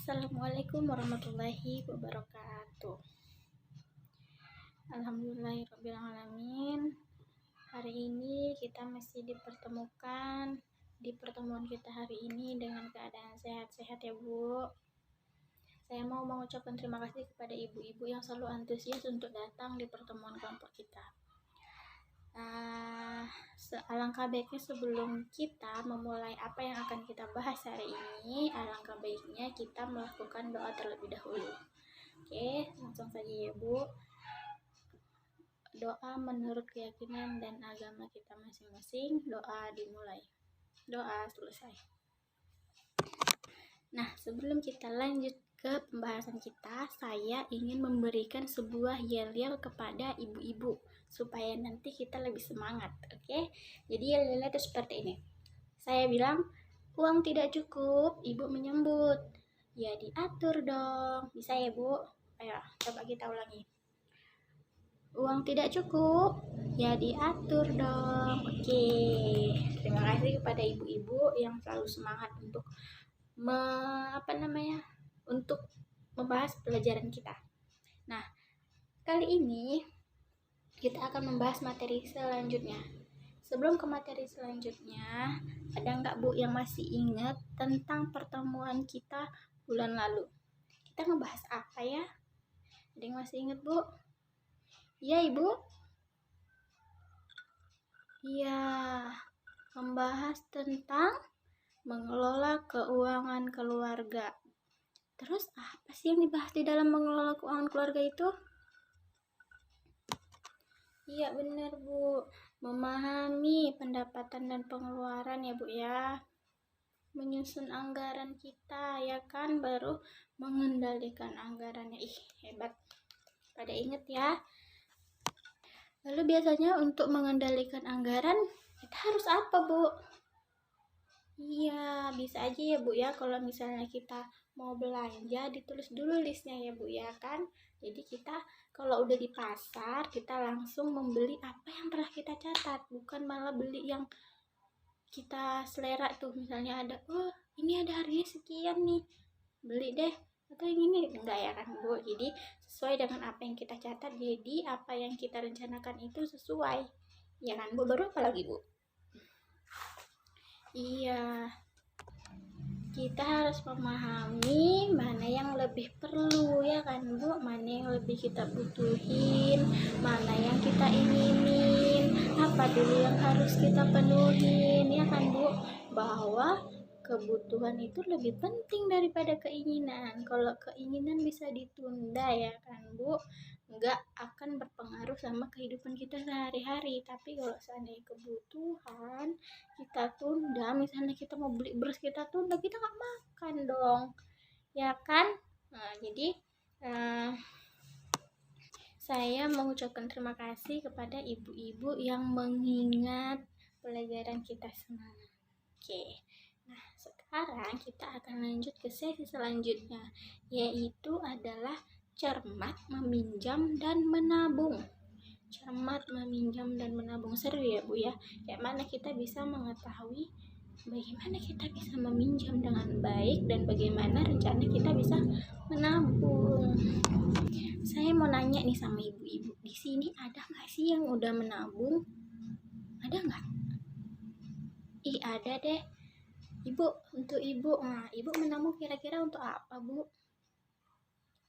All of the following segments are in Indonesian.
Assalamualaikum warahmatullahi wabarakatuh. Alhamdulillahirrabbilalamin. Hari ini kita masih dipertemukan di pertemuan kita hari ini dengan keadaan sehat-sehat ya Bu. Saya mau mengucapkan terima kasih kepada ibu-ibu yang selalu antusias untuk datang di pertemuan kelompok kita. Alangkah baiknya sebelum kita memulai apa yang akan kita bahas hari ini, alangkah baiknya kita melakukan doa terlebih dahulu. Oke, langsung saja ya Bu. Doa menurut keyakinan dan agama kita masing-masing. Doa dimulai, doa selesai. Nah, sebelum kita lanjut ke pembahasan kita, saya ingin memberikan sebuah yel-yel kepada ibu-ibu supaya nanti kita lebih semangat. Oke, jadi yel-yelnya itu seperti ini. Saya bilang, uang tidak cukup, ibu menyambut, ya diatur dong. Bisa ya Bu? Ayo coba kita ulangi. Uang tidak cukup, ya diatur dong. Oke, terima kasih kepada ibu-ibu yang selalu semangat untuk untuk membahas pelajaran kita. Nah, kali ini kita akan membahas materi selanjutnya. Sebelum ke materi selanjutnya, ada nggak Bu yang masih ingat tentang pertemuan kita bulan lalu? Kita ngebahas apa ya? Ada yang masih ingat Bu? Iya Ibu? Iya, membahas tentang mengelola keuangan keluarga. Terus apa sih yang dibahas di dalam mengelola keuangan keluarga itu? Iya benar Bu, memahami pendapatan dan pengeluaran ya Bu ya, menyusun anggaran kita ya kan, baru mengendalikan anggarannya. Hebat, pada inget ya. Lalu biasanya untuk mengendalikan anggaran kita harus apa Bu? Iya, bisa aja ya Bu ya, kalau misalnya kita mau belanja ditulis dulu listnya ya Bu ya kan. Jadi kita kalau udah di pasar kita langsung membeli apa yang telah kita catat, bukan malah beli yang kita selera tuh. Misalnya ada, oh ini ada harganya sekian nih, beli deh, atau yang ini, enggak ya kan Bu. Jadi sesuai dengan apa yang kita catat, jadi apa yang kita rencanakan itu sesuai ya kan Bu. Baru apa lagi Bu? Iya, kita harus memahami mana yang lebih perlu ya kan Bu, mana yang lebih kita butuhin, mana yang kita inginin, apa dulu yang harus kita penuhin ya kan Bu. Bahwa kebutuhan itu lebih penting daripada keinginan. Kalau keinginan bisa ditunda ya kan Bu, nggak akan berpengaruh sama kehidupan kita sehari-hari. Tapi kalau seandainya kebutuhan kita tunda, misalnya kita mau beli beras kita tunda, kita nggak makan dong ya kan. Nah, jadi saya mengucapkan terima kasih kepada ibu-ibu yang mengingat pelajaran kita semalam. Oke, nah sekarang kita akan lanjut ke sesi selanjutnya, yaitu adalah cermat meminjam dan menabung. Cermat meminjam dan menabung, seru ya Bu ya. Kayak mana kita bisa mengetahui bagaimana kita bisa meminjam dengan baik dan bagaimana rencana kita bisa menabung. Saya mau nanya nih sama ibu-ibu, di sini ada nggak sih yang udah menabung? Ada nggak? Ih ada deh. Ibu, untuk ibu, nah ibu menabung kira-kira untuk apa Bu?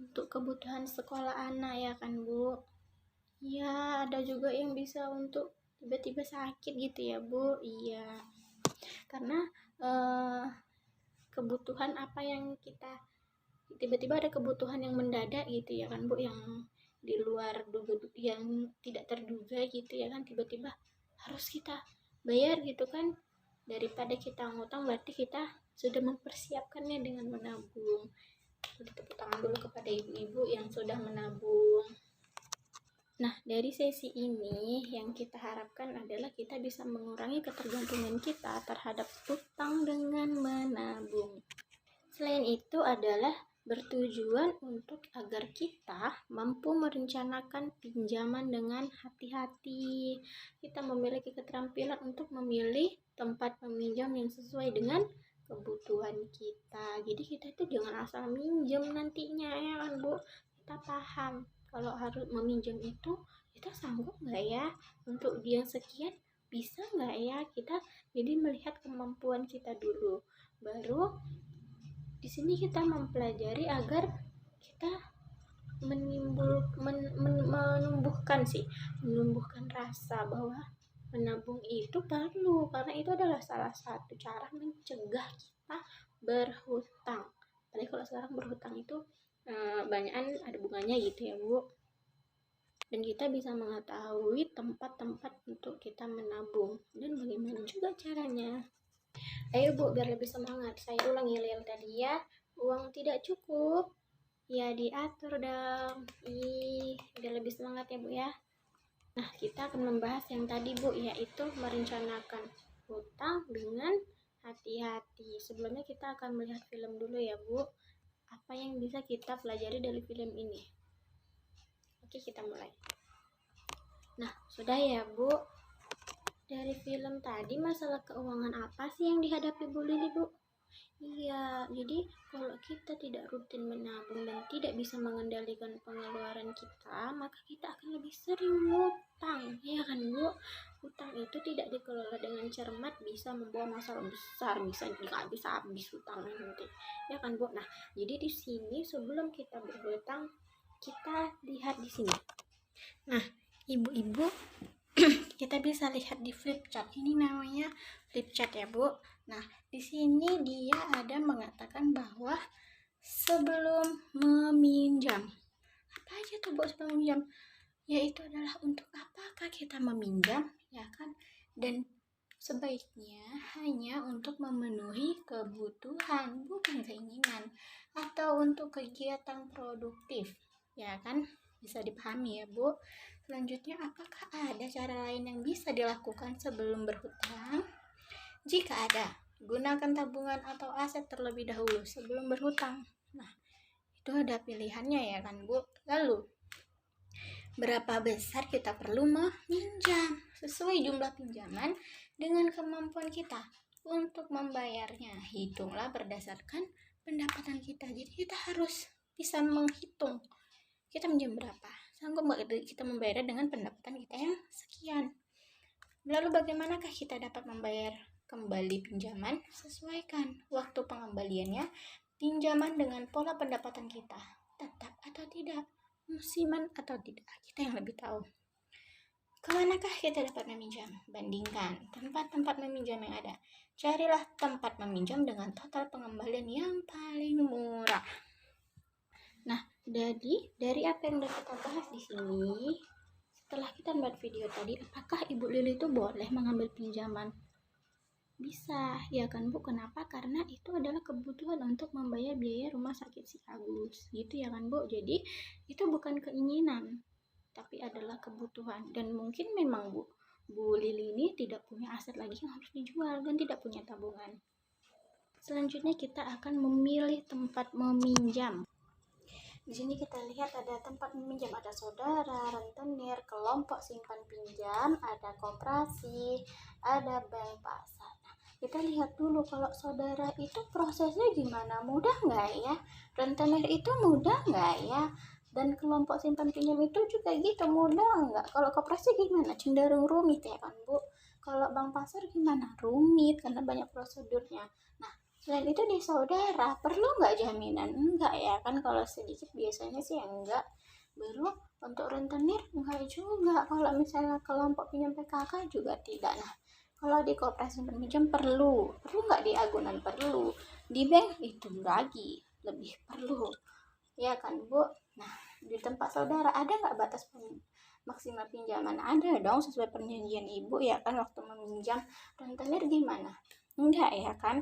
Untuk kebutuhan sekolah anak ya kan Bu. Iya, ada juga yang bisa untuk tiba-tiba sakit gitu ya Bu. Iya, karena kebutuhan apa yang kita tiba-tiba ada kebutuhan yang mendadak gitu ya kan Bu, yang di luar yang tidak terduga gitu ya kan, tiba-tiba harus kita bayar gitu kan. Daripada kita ngutang, berarti kita sudah mempersiapkannya dengan menabung. Jadi tepuk tangan dulu kepada ibu-ibu yang sudah menabung. Nah, dari sesi ini yang kita harapkan adalah kita bisa mengurangi ketergantungan kita terhadap utang dengan menabung. Selain itu adalah bertujuan untuk agar kita mampu merencanakan pinjaman dengan hati-hati. Kita memiliki keterampilan untuk memilih tempat meminjam yang sesuai dengan kebutuhan kita. Jadi kita itu jangan asal minjem nantinya, ya kan Bu. Kita paham kalau harus meminjam itu kita sanggup nggak ya untuk dia sekian, bisa nggak ya, kita jadi melihat kemampuan kita dulu, baru di sini kita mempelajari agar kita menumbuhkan rasa bahwa menabung itu perlu, karena itu adalah salah satu cara mencegah kita berhutang. Tapi kalau sekarang berhutang itu banyakan ada bunganya gitu ya Bu. Dan kita bisa mengetahui tempat-tempat untuk kita menabung dan bagaimana juga caranya. Ayo Bu, biar lebih semangat, saya ulangi tadi ya. Uang tidak cukup, ya diatur dong. Biar lebih semangat ya Bu ya. Nah, kita akan membahas yang tadi Bu, yaitu merencanakan hutang dengan hati-hati. Sebelumnya kita akan melihat film dulu ya Bu. Apa yang bisa kita pelajari dari film ini? Oke, kita mulai. Nah, sudah ya Bu. Dari film tadi masalah keuangan apa sih yang dihadapi Bu Lili Bu? Iya, jadi kalau kita tidak rutin menabung dan tidak bisa mengendalikan pengeluaran kita, maka kita akan lebih sering ngutang, ya kan Bu? Hutang itu tidak dikelola dengan cermat bisa membawa masalah besar, bisa nggak habis hutang nanti, ya kan Bu? Nah, jadi di sini sebelum kita berhutang, kita lihat di sini. Nah, ibu-ibu, kita bisa lihat di flip chart. Ini namanya flip chart ya Bu. Nah, di sini dia ada mengatakan bahwa sebelum meminjam, apa aja tuh Bu sebelum meminjam? Yaitu adalah untuk apakah kita meminjam, ya kan? Dan sebaiknya hanya untuk memenuhi kebutuhan, bukan keinginan, atau untuk kegiatan produktif, ya kan? Bisa dipahami ya Bu. Selanjutnya, apakah ada cara lain yang bisa dilakukan sebelum berhutang? Jika ada, gunakan tabungan atau aset terlebih dahulu sebelum berhutang. Nah, itu ada pilihannya ya kan Bu. Lalu, berapa besar kita perlu meminjam? Sesuai jumlah pinjaman dengan kemampuan kita untuk membayarnya. Hitunglah berdasarkan pendapatan kita. Jadi kita harus bisa menghitung kita minjam berapa, sanggup nggak kita membayar dengan pendapatan kita yang sekian. Lalu bagaimanakah kita dapat membayar kembali pinjaman? Sesuaikan waktu pengembaliannya pinjaman dengan pola pendapatan kita, tetap atau tidak, musiman atau tidak, kita yang lebih tahu. Kemanakah kita dapat meminjam? Bandingkan tempat-tempat meminjam yang ada. Carilah tempat meminjam dengan total pengembalian yang paling murah. Nah, jadi dari apa yang udah kita bahas di sini, setelah kita membuat video tadi, apakah Ibu Lili itu boleh mengambil pinjaman? Bisa, ya kan Bu? Kenapa? Karena itu adalah kebutuhan untuk membayar biaya rumah sakit si Agus, gitu ya kan Bu? Jadi itu bukan keinginan, tapi adalah kebutuhan. Dan mungkin memang Bu Lili ini tidak punya aset lagi yang harus dijual dan tidak punya tabungan. Selanjutnya kita akan memilih tempat meminjam. Di sini kita lihat ada tempat meminjam, ada saudara, rentenir, kelompok simpan pinjam, ada koperasi, ada bank pasar. Nah, kita lihat dulu kalau saudara itu prosesnya gimana, mudah nggak ya? Rentenir itu mudah nggak ya? Dan kelompok simpan pinjam itu juga gitu, mudah nggak? Kalau koperasi gimana? Cenderung rumit ya kan Bu? Kalau bank pasar gimana? Rumit karena banyak prosedurnya. Nah, selain itu di saudara, perlu nggak jaminan? Enggak ya kan, kalau sedikit biasanya sih enggak. Baru untuk rentenir enggak juga. Kalau misalnya kelompok pinjam PKK juga tidak. Nah, kalau di koperasi pinjam perlu nggak di agunan? Perlu. Di bank itu lagi lebih perlu, ya kan Bu? Nah, di tempat saudara ada nggak batas maksimal pinjaman? Ada dong, sesuai perjanjian Ibu ya kan waktu meminjam. Rentenir gimana? Enggak ya kan?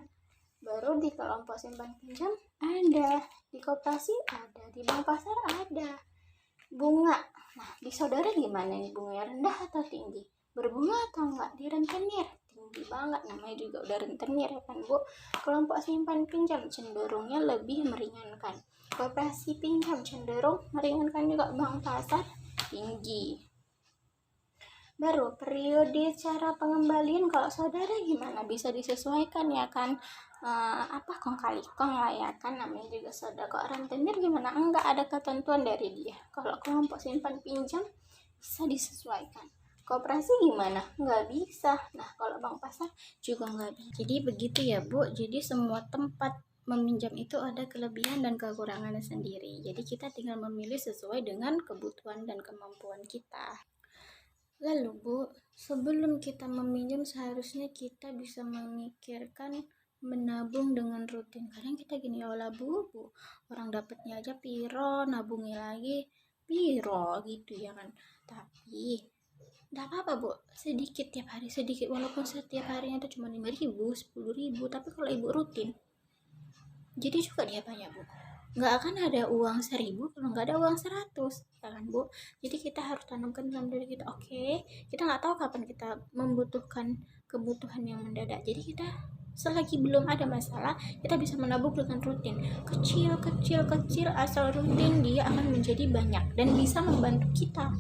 Baru di kelompok simpan pinjam ada, di koperasi ada, di bank pasar ada. Bunga, nah di saudara gimana nih, bunganya rendah atau tinggi? Berbunga atau enggak? Di rentenir tinggi banget, namanya juga udah rentenir ya kan Bu. Kelompok simpan pinjam cenderungnya lebih meringankan, koperasi pinjam cenderung meringankan juga, bank pasar tinggi. Baru periode cara pengembalian kalau saudara gimana, bisa disesuaikan ya kan. Kong kali kong lah ya kan, namanya juga saudara. Kok rentenir gimana, enggak ada ketentuan dari dia. Kalau kelompok simpan pinjam bisa disesuaikan. Koperasi gimana, nggak bisa. Nah kalau bank pasar juga nggak bisa. Jadi begitu ya Bu, jadi semua tempat meminjam itu ada kelebihan dan kekurangannya sendiri. Jadi kita tinggal memilih sesuai dengan kebutuhan dan kemampuan kita. Lalu Bu, sebelum kita meminjam seharusnya kita bisa memikirkan menabung dengan rutin. Kadang kita gini, ya Allah Bu, orang dapatnya aja piro, nabungnya lagi piro gitu ya kan. Tapi tidak apa-apa Bu, sedikit tiap hari, sedikit, walaupun setiap harinya itu cuma 5.000, 10.000, tapi kalau Ibu rutin, jadi juga dia banyak Bu, nggak akan ada uang 1.000 kalau nggak ada uang 100, ya kan Bu. Jadi kita harus tanamkan dalam diri kita, oke, kita nggak tahu kapan kita membutuhkan kebutuhan yang mendadak. Jadi kita selagi belum ada masalah, kita bisa menabung dengan rutin, kecil kecil kecil, asal rutin dia akan menjadi banyak dan bisa membantu kita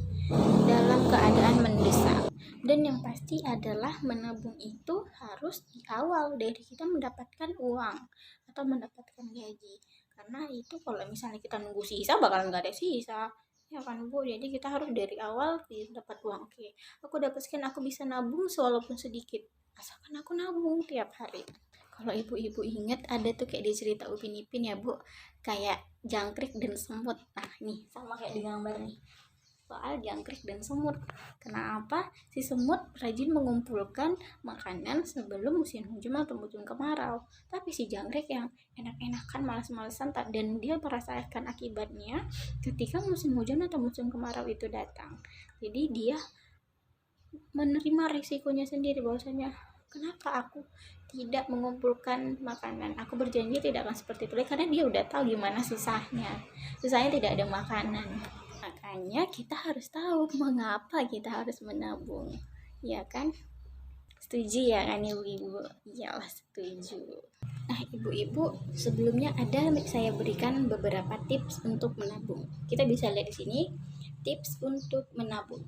dalam keadaan mendesak. Dan yang pasti adalah menabung itu harus di awal dari kita mendapatkan uang atau mendapatkan gaji, karena itu kalau misalnya kita nunggu sisa bakalan nggak ada sisa, ya kan Bu. Jadi kita harus dari awal dapat uang. Oke, aku dapat sekian, aku bisa nabung walaupun sedikit, asalkan aku nabung tiap hari. Kalau ibu-ibu ingat ada tuh kayak di cerita Upin Ipin ya Bu, kayak jangkrik dan semut. Nah nih sama kayak di gambar nih, soal jangkrik dan semut. Kenapa? Si semut rajin mengumpulkan makanan sebelum musim hujan atau musim kemarau. Tapi si jangkrik yang enak-enakan, malas-malasan, dan dia merasakan akibatnya ketika musim hujan atau musim kemarau itu datang. Jadi dia menerima risikonya sendiri, bahwasanya kenapa aku tidak mengumpulkan makanan, aku berjanji tidak akan seperti itu, karena dia udah tahu gimana susahnya tidak ada makanan. Makanya kita harus tahu mengapa kita harus menabung, ya kan? Setuju ya kan ibu-ibu? Iyalah setuju. Nah ibu-ibu, sebelumnya ada saya berikan beberapa tips untuk menabung. Kita bisa lihat di sini tips untuk menabung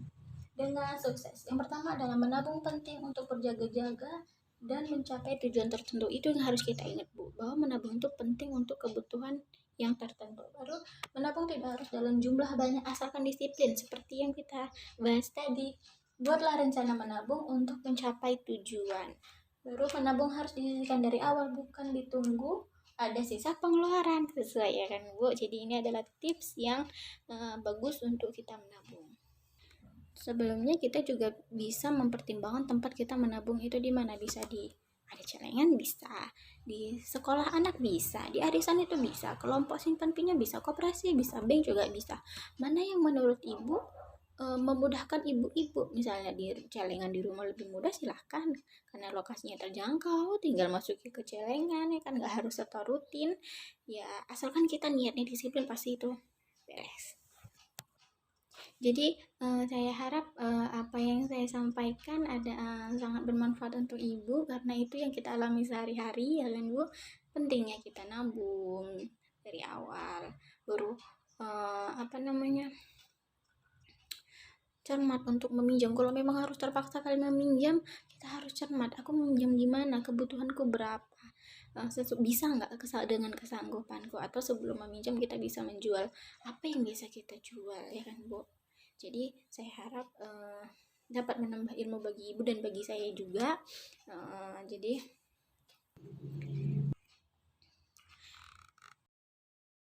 dengan sukses. Yang pertama adalah menabung penting untuk berjaga-jaga dan mencapai tujuan tertentu. Itu yang harus kita ingat Bu, bahwa menabung itu penting untuk kebutuhan yang tertentu. Baru menabung tidak harus dalam jumlah banyak, asalkan disiplin seperti yang kita bahas tadi. Buatlah rencana menabung untuk mencapai tujuan. Baru menabung harus disisihkan dari awal, bukan ditunggu ada sisa pengeluaran, sesuai ya kan Bu. Jadi ini adalah tips yang bagus untuk kita menabung. Sebelumnya kita juga bisa mempertimbangkan tempat kita menabung itu di mana. Bisa di ada celengan, bisa di sekolah anak, bisa di arisan, itu bisa kelompok simpan pinjam, bisa koperasi, bisa bank juga bisa. Mana yang menurut ibu memudahkan ibu-ibu, misalnya di celengan di rumah lebih mudah, silahkan, karena lokasinya terjangkau, tinggal masukin ke celengan ya kan, nggak harus setor rutin ya, asalkan kita niatnya disiplin pasti itu beres. Jadi saya harap apa yang saya sampaikan ada sangat bermanfaat untuk ibu, karena itu yang kita alami sehari-hari ya kan Bu. Pentingnya kita nabung dari awal, baru cermat untuk meminjam. Kalau memang harus terpaksa kali meminjam, kita harus cermat, aku meminjam di mana, kebutuhanku berapa, bisa nggak dengan kesanggupanku, atau sebelum meminjam kita bisa menjual apa yang bisa kita jual ya kan Bu. Jadi saya harap dapat menambah ilmu bagi ibu dan bagi saya juga. Jadi